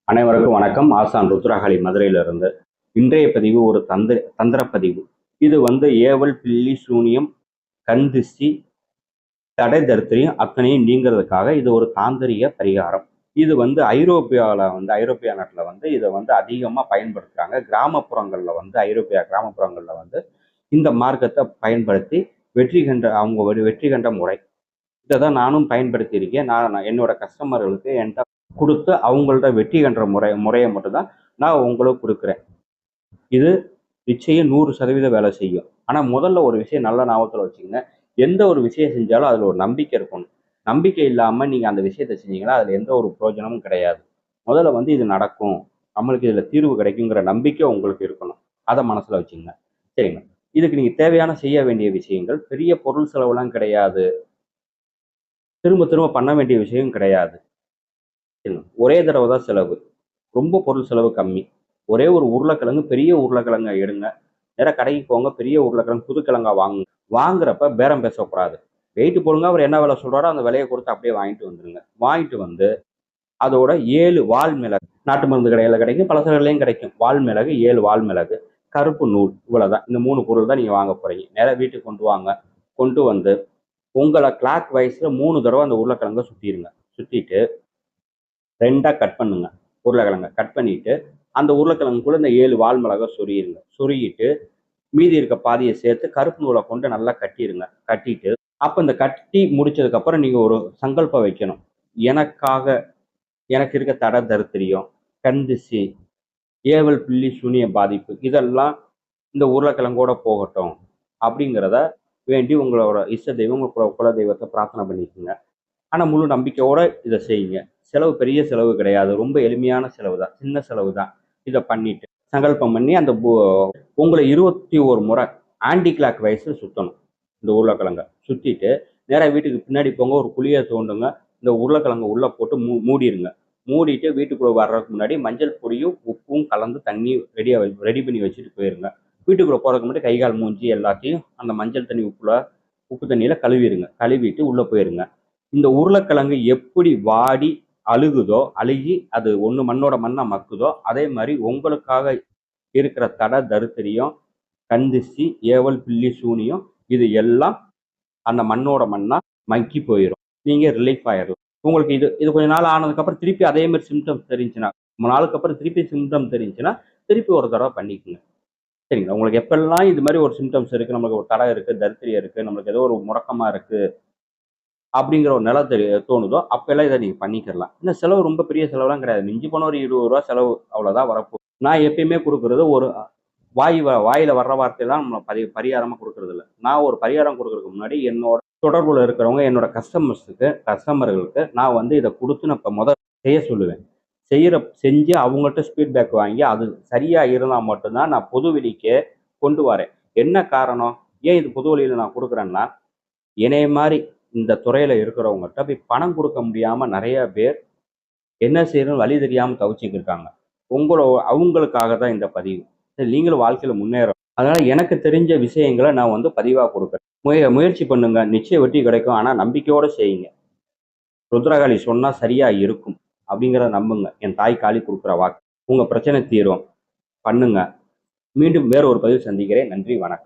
அனைவருக்கும் வணக்கம். ஆசான் ருத்ரகாளி மதுரையிலிருந்து. இன்றைய பதிவு ஒரு தந்திர பதிவு. இது ஏவல், பில்லி, சூனியம், கந்திஷ்டி, தடை தரித்திரியம் அத்தனையும் நீங்கிறதுக்காக இது ஒரு தாந்திரிக பரிகாரம். இது ஐரோப்பியா நாட்டில் இதை அதிகமாக பயன்படுத்துகிறாங்க. கிராமப்புறங்களில் ஐரோப்பியா கிராமப்புறங்களில் இந்த மார்க்கத்தை பயன்படுத்தி வெற்றி கண்ட முறை. இதை தான் நானும் பயன்படுத்தியிருக்கேன். நான் என்னோட கஸ்டமர்களுக்கு என்கிட்ட கொடுத்து அவங்கள்ட்ட வெற்றி கண்ட முறையை மட்டும்தான் நான் உங்களுக்கு கொடுக்குறேன். இது நிச்சயம் 100% வேலை செய்யும். ஆனால் முதல்ல ஒரு விஷயம் நல்ல ஞாபகத்தில் வச்சுங்க. எந்த ஒரு விஷயம் செஞ்சாலும் அதில் ஒரு நம்பிக்கை இருக்கணும். நம்பிக்கை இல்லாமல் நீங்கள் அந்த விஷயத்தை செஞ்சீங்கன்னா அதில் எந்த ஒரு பிரயோஜனமும் கிடையாது. முதல்ல இது நடக்கும், நம்மளுக்கு இதில் தீர்வு கிடைக்குங்கிற நம்பிக்கை உங்களுக்கு இருக்கணும். அதை மனசில் வச்சுங்க. சரிங்க. இதுக்கு நீங்கள் தேவையான செய்ய வேண்டிய விஷயங்கள் பெரிய பொருள் செலவுலாம் கிடையாது. திரும்ப திரும்ப பண்ண வேண்டிய விஷயம் கிடையாது. ஒரே தடவை தான் செலவு. ரொம்ப பொருள் செலவு கம்மி. ஒரே ஒரு உருளைக்கிழங்கு, பெரிய உருளைக்கிழங்க எடுங்க. நேராக கடைக்கு போங்க, பெரிய உருளைக்கிழங்கு புதுக்கிழங்கா வாங்குங்க. வாங்குறப்ப பேரம் பேசக்கூடாது. வெயிட்டு போடுங்க, அவர் என்ன விலை சொல்றாரோ அந்த விலையை கொடுத்து அப்படியே வாங்கிட்டு வந்துருங்க. வாங்கிட்டு அதோட 7 வால் மிளகு, நாட்டு மருந்து கடையில் கிடைக்கும், பலசரலையும் கிடைக்கும். வால் மிளகு 7 வால் மிளகு, கருப்பு நூல், இவ்வளவுதான். இந்த 3 பொருள் தான் நீங்க வாங்க போறீங்க. நேராக வீட்டுக்கு கொண்டு வாங்க. கொண்டு உங்களை கிளாக் வைஸ்ல 3 தடவை அந்த உருளைக்கிழங்க சுத்திடுங்க. சுத்திட்டு 2ஆ கட் பண்ணுங்க. உருளைக்கிழங்க கட் பண்ணிட்டு அந்த உருளைக்கிழங்குக்குள்ள இந்த 7 வால் மிளகா சொருகிருங்க. சொருகிட்டு மீதி இருக்க பாதியை சேர்த்து கருப்பு நூலை கொண்டு நல்லா கட்டிடுங்க. கட்டிட்டு அப்போ இந்த கட்டி முடிச்சதுக்கு அப்புறம் நீங்க ஒரு சங்கல்பம் வைக்கணும். எனக்கு இருக்க தடை தரித்திரியம், கந்திசி, ஏவல், பில்லி, சூனிய பாதிப்பு இதெல்லாம் இந்த உருளைக்கிழங்கோட போகட்டும் அப்படிங்கிறத வேண்டி உங்களோட இஷ்ட தெய்வம், உங்களோட குல தெய்வத்தை பிரார்த்தனை பண்ணிக்கோங்க. ஆனால் முழு நம்பிக்கையோட இதை செய்யுங்க. செலவு பெரிய செலவு கிடையாது. ரொம்ப எளிமையான செலவு தான், சின்ன செலவு தான். இதை பண்ணிட்டு சங்கல்பம் பண்ணி அந்த உங்களை 21 முறை ஆன்டி கிளாக் வைஸில் சுற்றணும். இந்த உருளைக்கிழங்கை சுற்றிட்டு நேராக வீட்டுக்கு பின்னாடி போங்க. ஒரு குழியை தோண்டுங்க. இந்த உருளைக்கிழங்கை உள்ளே போட்டு மூடிடுங்க. மூடிட்டு வீட்டுக்குள்ளே வர்றதுக்கு முன்னாடி மஞ்சள் பொடியும் உப்பும் கலந்து தண்ணி ரெடி பண்ணி வச்சுட்டு போயிருங்க. வீட்டுக்குள்ளே போகிறதுக்கு முன்னாடி கை கால் மூஞ்சி எல்லாத்தையும் அந்த மஞ்சள் தண்ணி உப்பு தண்ணியில் கழுவிடுங்க. கழுவிட்டு உள்ளே போயிருங்க. இந்த உருளைக்கிழங்கு எப்படி வாடி அழுகி அது ஒன்று மண்ணோட மண்ணா மக்குதோ அதே மாதிரி உங்களுக்காக இருக்கிற தடை தரித்திரியம், கந்திஷ்டி, ஏவல், பில்லி, சூனியம் இது எல்லாம் அந்த மண்ணோட மண்ணா மக்கி போயிடும். நீங்க ரிலீஃப் ஆயிடலாம். உங்களுக்கு இது கொஞ்ச நாள் ஆனதுக்கப்புறம் திருப்பி அதே மாதிரி சிம்டம்ஸ் தெரிஞ்சுன்னா, 3 நாளுக்கு அப்புறம் திருப்பி சிம்டம் தெரிஞ்சுன்னா திருப்பி ஒரு தடவை பண்ணிக்கோங்க. சரிங்களா? உங்களுக்கு எப்பெல்லாம் இது மாதிரி ஒரு சிம்டம்ஸ் இருக்கு, நம்மளுக்கு ஒரு தடை இருக்கு, தரித்திரியம் இருக்கு, நம்மளுக்கு ஏதோ ஒரு முடக்கமா இருக்கு அப்படிங்கிற ஒரு நிலை தோணுதோ அப்பெல்லாம் இதை நீங்கள் பண்ணிக்கலாம். இன்னும் செலவு ரொம்ப பெரிய செலவுலாம் கிடையாது. மிஞ்சி போன ஒரு 20 ரூபா செலவு, அவ்வளோதான் வரப்போகுது. நான் எப்பயுமே கொடுக்குறது ஒரு வாயில வர்ற வார்த்தையெல்லாம் நம்ம பரிகாரமாக கொடுக்கறது இல்லை. நான் ஒரு பரிகாரம் கொடுக்கறதுக்கு முன்னாடி என்னோட தொடர்புல இருக்கிறவங்க, என்னோட கஸ்டமர்களுக்கு நான் இதை கொடுத்து நான் இப்போ முதல் செய்ய சொல்லுவேன். செஞ்சு அவங்கள்ட்ட ஃபீட்பேக் வாங்கி அது சரியா இருந்தால் மட்டும்தான் நான் பொது வெளிக்கே கொண்டு வரேன். என்ன காரணம், ஏன் இது பொது வெளியில் நான் கொடுக்குறேன்னா, என்னைய மாதிரி இந்த துறையில இருக்கிறவங்ககிட்ட போய் பணம் கொடுக்க முடியாம நிறைய பேர் என்ன செய்யணும் வழி தெரியாம தவிச்சிட்டு இருக்காங்க. அவங்களுக்காக தான் இந்த பதிவு. நீங்களும் வாழ்க்கையில முன்னேறும். அதனால எனக்கு தெரிஞ்ச விஷயங்களை நான் பதிவா கொடுக்குறேன். முயற்சி பண்ணுங்க, நிச்சயம் வெற்றி கிடைக்கும். ஆனா நம்பிக்கையோட செய்யுங்க. ருத்ரகாளி சொன்னா சரியா இருக்கும் அப்படிங்கிறத நம்புங்க. என் தாய் காளி கொடுக்குற வாக்கு. உங்க பிரச்சனை தீரும். பண்ணுங்க. மீண்டும் வேற ஒரு பதிவு சந்திக்கிறேன். நன்றி, வணக்கம்.